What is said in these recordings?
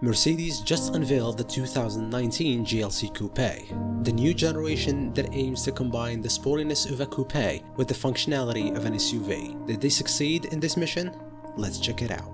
Mercedes just unveiled the 2019 GLC Coupé, the new generation that aims to combine the sportiness of a coupe with the functionality of an SUV. Did they succeed in this mission? Let's check it out.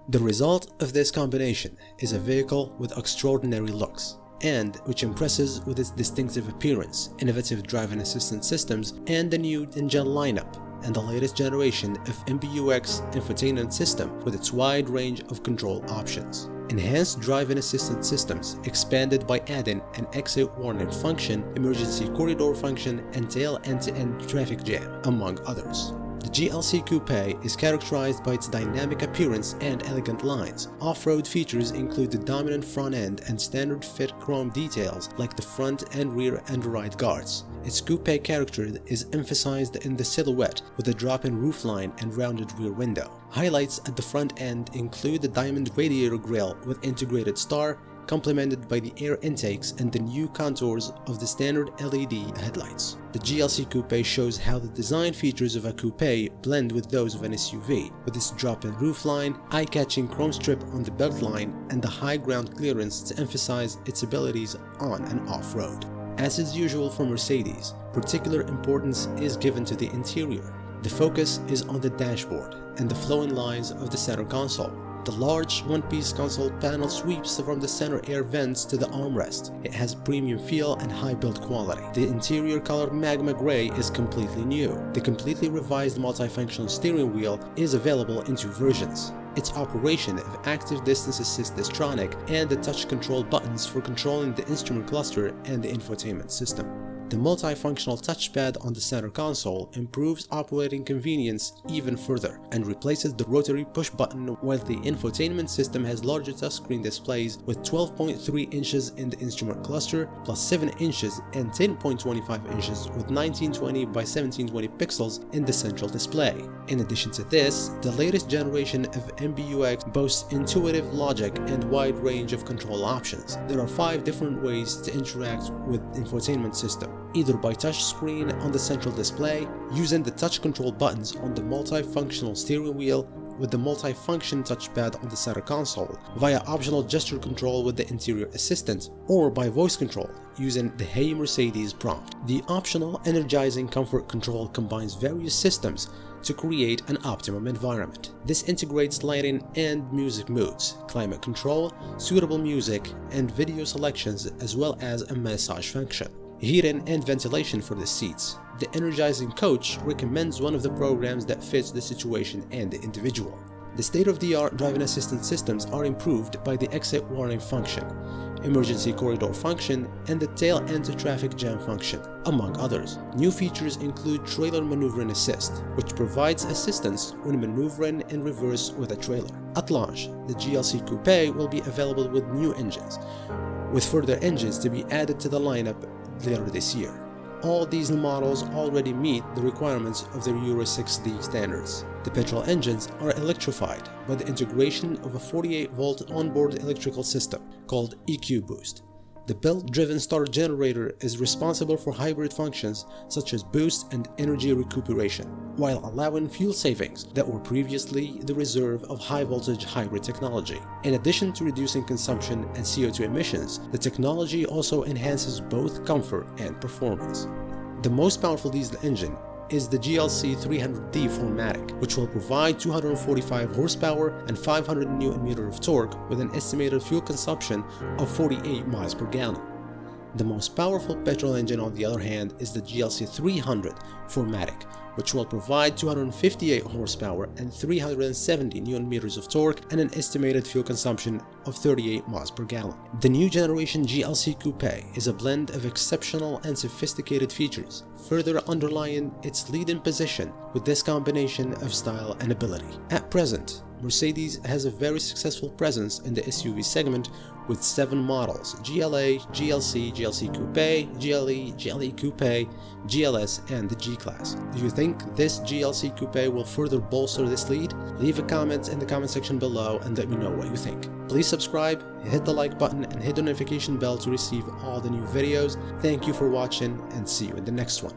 The result of this combination is a vehicle with extraordinary looks, and which impresses with its distinctive appearance, innovative driving assistance systems, and the new engine lineup, and the latest generation of MBUX infotainment system with its wide range of control options. Enhanced driving assistance systems expanded by adding an exit warning function, emergency corridor function, and tail end-to-end traffic jam, among others. The GLC Coupé is characterized by its dynamic appearance and elegant lines. Off-road features include the dominant front end and standard fit chrome details like the front and rear underlining guards. Its coupé character is emphasized in the silhouette with a drop-in roofline and rounded rear window. Highlights at the front end include the diamond radiator grille with integrated star, complemented by the air intakes and the new contours of the standard LED headlights. The GLC Coupé shows how the design features of a coupe blend with those of an SUV, with its drop-in roofline, eye-catching chrome strip on the beltline, and the high ground clearance to emphasize its abilities on and off-road. As is usual for Mercedes, particular importance is given to the interior. The focus is on the dashboard and the flowing lines of the center console. The large one-piece console panel sweeps from the center air vents to the armrest. It has a premium feel and high build quality. The interior color magma gray is completely new. The completely revised multifunctional steering wheel is available in two versions. Its operation of active distance assist Distronic and the touch control buttons for controlling the instrument cluster and the infotainment system. The multifunctional touchpad on the center console improves operating convenience even further and replaces the rotary push button, while the infotainment system has larger touchscreen displays with 12.3 inches in the instrument cluster, plus 7 inches and 10.25 inches with 1920 by 1720 pixels in the central display. In addition to this, the latest generation of MBUX boasts intuitive logic and wide range of control options. There are 5 different ways to interact with the infotainment system, either by touch screen on the central display, using the touch control buttons on the multifunctional steering wheel with the multifunction touchpad on the center console, via optional gesture control with the interior assistant, or by voice control using the Hey Mercedes prompt. The optional energizing comfort control combines various systems to create an optimum environment. This integrates lighting and music modes, climate control, suitable music, and video selections, as well as a massage function. Heating and ventilation for the seats. The energizing coach recommends one of the programs that fits the situation and the individual. The state-of-the-art driving assistance systems are improved by the exit warning function, emergency corridor function, and the tail anti-traffic jam function, among others. New features include trailer maneuvering assist, which provides assistance when maneuvering in reverse with a trailer. At launch, the GLC Coupé will be available with new engines, with further engines to be added to the lineup later this year. All diesel models already meet the requirements of their Euro 6D standards. The petrol engines are electrified by the integration of a 48-volt onboard electrical system called EQ Boost. The belt-driven starter generator is responsible for hybrid functions such as boost and energy recuperation, while allowing fuel savings that were previously the reserve of high-voltage hybrid technology. In addition to reducing consumption and CO2 emissions, the technology also enhances both comfort and performance. The most powerful diesel engine is the GLC 300D 4MATIC, which will provide 245 horsepower and 500 Nm of torque with an estimated fuel consumption of 48 miles per gallon. The most powerful petrol engine, on the other hand, is the GLC 300 4MATIC, which will provide 258 horsepower and 370 Nm of torque and an estimated fuel consumption of 38 miles per gallon. The new generation GLC Coupé is a blend of exceptional and sophisticated features, further underlying its leading position with this combination of style and ability. At present, Mercedes has a very successful presence in the SUV segment with 7 models: GLA, GLC, GLC Coupé, GLE, GLE Coupé, GLS, and the G-Class. Do you think this GLC Coupé will further bolster this lead? Leave a comment in the comment section below and let me know what you think. Please subscribe, hit the like button, and hit the notification bell to receive all the new videos. Thank you for watching, and see you in the next one.